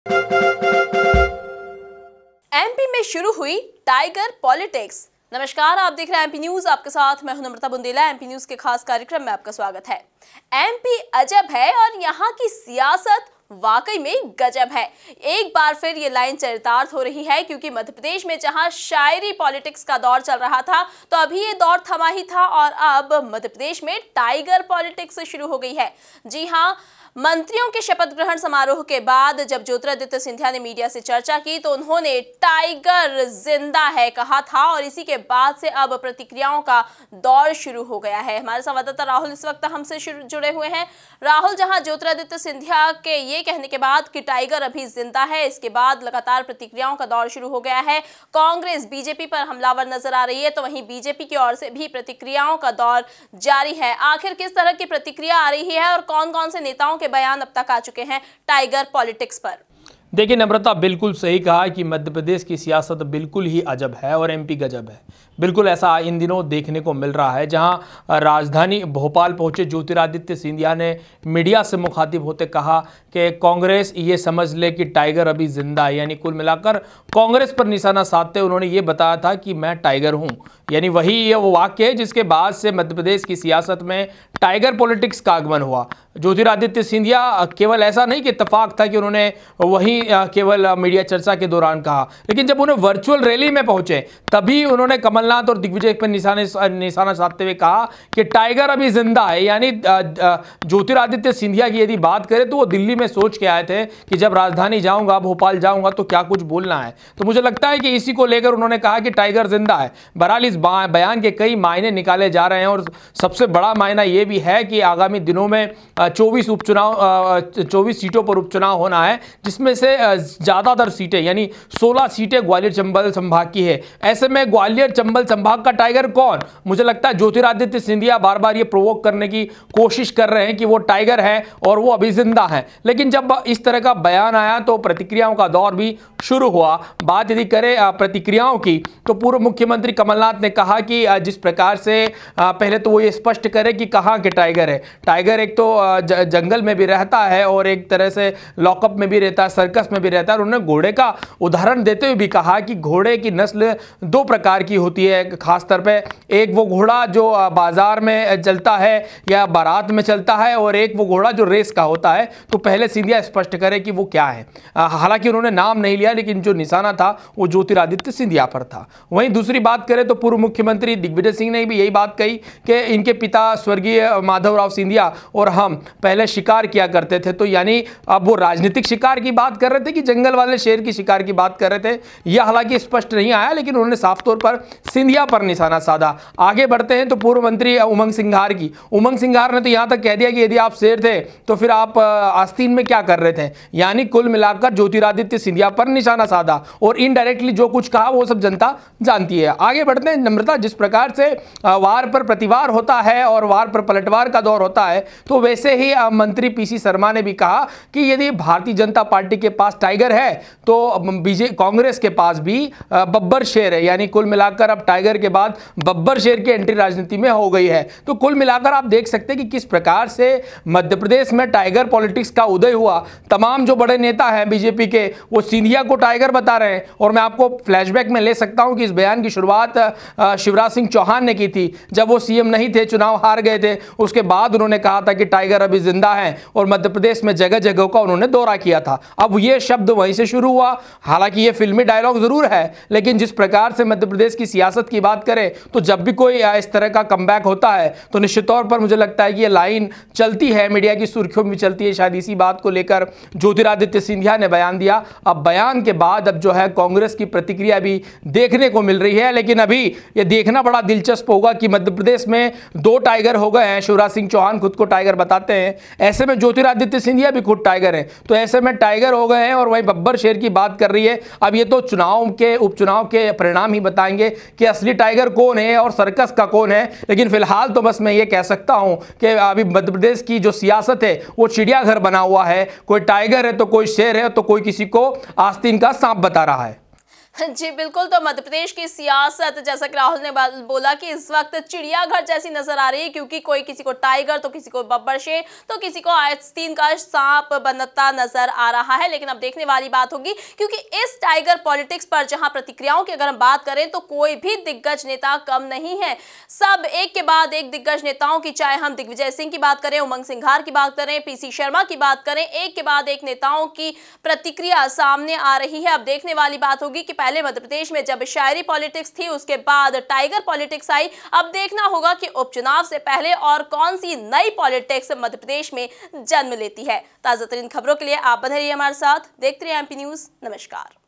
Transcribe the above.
MP में शुरू हुई टाइगर पॉलिटिक्स। नमस्कार, आप देख रहे हैं एमपी न्यूज। आपके साथ मैं हूं नम्रता बुंदेला। एमपी न्यूज के खास कार्यक्रम में आपका स्वागत है। एमपी अजब है और यहाँ की सियासत वाकई में गजब है। एक बार फिर ये लाइन चरितार्थ हो रही है, क्योंकि मध्य प्रदेश में जहां शायरी पॉलिटिक्स का दौर चल रहा था, तो अभी ये दौर थमा ही था और अब मध्य प्रदेश में टाइगर पॉलिटिक्स शुरू हो गई है। जी हां, मंत्रियों के शपथ ग्रहण समारोह के बाद जब ज्योतिरादित्य सिंधिया ने मीडिया से चर्चा की तो उन्होंने टाइगर जिंदा है कहा था और इसी के बाद से अब प्रतिक्रियाओं का दौर शुरू हो गया है। हमारे संवाददाता राहुल इस वक्त हमसे जुड़े हुए हैं। राहुल, जहां ज्योतिरादित्य सिंधिया के ये कहने के बाद कि टाइगर अभी जिंदा है, इसके बाद लगातार प्रतिक्रियाओं का दौर शुरू हो गया है। कांग्रेस बीजेपी पर हमलावर नजर आ रही है, तो वहीं बीजेपी की ओर से भी प्रतिक्रियाओं का दौर जारी है। आखिर किस तरह की प्रतिक्रिया आ रही है और कौन कौन से नेताओं के बयान अब तक आ चुके हैं टाइगर पॉलिटिक्स पर? देखिए नम्रता, बिल्कुल सही कहा कि मध्य प्रदेश की सियासत बिल्कुल ही अजब है और एमपी गजब है। बिल्कुल ऐसा इन दिनों देखने को मिल रहा है। जहां राजधानी भोपाल पहुंचे ज्योतिरादित्य सिंधिया ने मीडिया से मुखातिब होते कहा कि कांग्रेस ये समझ ले कि टाइगर अभी जिंदा है। यानी कुल मिलाकर कांग्रेस पर निशाना साधते उन्होंने ये बताया था कि मैं टाइगर हूं। यानी वही ये वो वाक्य है जिसके बाद से मध्य प्रदेश की सियासत में टाइगर पॉलिटिक्स का आगमन हुआ। ज्योतिरादित्य सिंधिया केवल ऐसा नहीं कि इत्तेफाक था कि उन्होंने वही केवल मीडिया चर्चा के दौरान कहा, लेकिन जब उन्हें वर्चुअल रैली में पहुंचे तभी उन्होंने कमलनाथ और दिग्विजय पर निशाना साधते हुए कहा कि टाइगर अभी जिंदा है। यानी ज्योतिरादित्य सिंधिया की यदि बात करें तो वो दिल्ली में सोच के आए थे कि जब राजधानी जाऊंगा, भोपाल जाऊंगा तो क्या कुछ बोलना है। तो मुझे लगता है कि इसी को लेकर उन्होंने कहा कि टाइगर जिंदा है। बहरहाल इस बयान के कई मायने निकाले जा रहे हैं और सबसे बड़ा मायना यह भी है कि आगामी दिनों में 24 सीटों पर उपचुनाव होना है, जिसमें से ज्यादातर सीटें यानी 16 सीटें ग्वालियर चंबल संभाग की है। ऐसे में ग्वालियर चंबल संभाग का टाइगर कौन? मुझे लगता है ज्योतिरादित्य सिंधिया बार बार ये प्रोवोक करने की कोशिश कर रहे हैं कि वो टाइगर है और वो अभी जिंदा है। लेकिन जब इस तरह का बयान आया तो प्रतिक्रियाओं का दौर भी शुरू हुआ। बात यदि करें प्रतिक्रियाओं की तो पूर्व मुख्यमंत्री कमलनाथ ने कहा कि जिस प्रकार से पहले तो वो ये स्पष्ट करे कि कहां के टाइगर है। टाइगर एक तो जंगल में भी रहता है और एक तरह से लॉकअप में भी रहता है, सर्कस में भी रहता है। और उन्होंने घोड़े का उदाहरण देते हुए भी कहा कि घोड़े की नस्ल दो प्रकार की होती है, खास तौर पे एक वो घोड़ा जो बाजार में चलता है या बारात में चलता है और एक वो घोड़ा जो रेस का होता है। तो पहले सिंधिया स्पष्ट करे कि वो क्या है। हालांकि उन्होंने नाम नहीं लिया, लेकिन जो निशाना था वो ज्योतिरादित्य सिंधिया पर था। वहीं दूसरी बात करें तो पूर्व मुख्यमंत्री दिग्विजय सिंह ने भी यही बात कही कि इनके पिता स्वर्गीय माधवराव सिंधिया और हम पहले शिकार किया करते थे। तो यानी अब वो राजनीतिक शिकार की बात कर रहे थे कि जंगल वाले शेर की शिकार की बात कर रहे थे, यह हालांकि स्पष्ट नहीं आया, लेकिन उन्होंने साफ तौर पर सिंधिया पर निशाना साधा। आगे बढ़ते हैं तो पूर्व मंत्री उमंग सिंघार की। उमंग सिंघार ने तो यहां तक कह दिया कि यदि आप शेर थे तो फिर आप आस्तीन में क्या कर रहे थे। यानी कुल मिलाकर ज्योतिरादित्य सिंधिया पर निशाना साधा और इनडायरेक्टली जो कुछ कहा वो सब जनता जानती है। आगे बढ़ते हैं नम्रता, जिस प्रकार से वार पर प्रतिवार होता है और वार पर पलटवार का दौर होता है, तो वैसे ही मंत्री पीसी शर्मा ने भी कहा कि यदि भारतीय जनता पार्टी के पास टाइगर है तो कांग्रेस के पास भी बब्बर शेर है। यानी कुल मिलाकर अब टाइगर के बाद बब्बर शेर की एंट्री राजनीति में हो गई है। तो कुल मिलाकर आप देख सकते हैं कि किस प्रकार से मध्य प्रदेश में टाइगर पॉलिटिक्स का उदय हुआ। तमाम जो बड़े नेता हैं बीजेपी के, वो सिंधिया को टाइगर बता रहे हैं। और मैं आपको फ्लैशबैक में ले सकता हूं कि इस बयान की शुरुआत शिवराज सिंह चौहान ने की थी जब वो सीएम नहीं थे, चुनाव हार गए थे। उसके बाद उन्होंने कहा था कि टाइगर अभी जिंदा है और मध्य प्रदेश में जगह जगह का उन्होंने दौरा किया था। अब ये शब्द वहीं से शुरू हुआ। हालांकि ये फिल्मी डायलॉग जरूर है, लेकिन जिस प्रकार से मध्य प्रदेश की सियासत की बात करें तो जब भी कोई इस तरह का कमबैक होता है तो निश्चित तौर पर मुझे लगता है कि ये लाइन चलती है, मीडिया की सुर्खियों में चलती है। शायद इसी बात को लेकर ज्योतिरादित्य सिंधिया ने बयान दिया। अब बयान के बाद अब जो है कांग्रेस की प्रतिक्रिया भी देखने को मिल रही है, लेकिन अभी यह देखना बड़ा दिलचस्प होगा कि मध्य प्रदेश में दो टाइगर हो गए हैं। शिवराज सिंह चौहान खुद को टाइगर बताते हैं, ऐसे में ज्योतिरादित्य सिंधिया भी खुद टाइगर हैं। तो ऐसे में टाइगर हो गए हैं और वहीं बब्बर शेर की बात कर रही है। अब ये तो उपचुनाव के परिणाम ही बताएंगे कि असली टाइगर कौन है और सर्कस का कौन है। लेकिन फिलहाल तो बस मैं ये कह सकता हूं कि अभी मध्य प्रदेश की जो सियासत है वो चिड़ियाघर बना हुआ है। कोई टाइगर है तो कोई शेर है तो कोई किसी को आस्तीन का सांप बता रहा है। जी बिल्कुल। तो मध्य प्रदेश की सियासत, जैसा कि राहुल ने बोला कि इस वक्त चिड़ियाघर जैसी नजर आ रही है, क्योंकि कोई किसी को टाइगर तो किसी को बब्बर शेर तो किसी को आस्तीन का सांप बनता नजर आ रहा है। लेकिन अब देखने वाली बात होगी, क्योंकि इस टाइगर पॉलिटिक्स पर जहां प्रतिक्रियाओं की अगर हम बात करें तो कोई भी दिग्गज नेता कम नहीं है। सब एक के बाद एक दिग्गज नेताओं की, चाहे हम दिग्विजय सिंह की बात करें, उमंग सिंघार की बात करें, पीसी शर्मा की बात करें, एक के बाद एक नेताओं की प्रतिक्रिया सामने आ रही है। अब देखने वाली बात होगी कि पहले मध्य प्रदेश में जब शायरी पॉलिटिक्स थी, उसके बाद टाइगर पॉलिटिक्स आई। अब देखना होगा कि उपचुनाव से पहले और कौन सी नई पॉलिटिक्स मध्य प्रदेश में जन्म लेती है। ताजा तरीन खबरों के लिए आप बने रहिए हमारे साथ, देखते रहिए एमपी न्यूज। नमस्कार।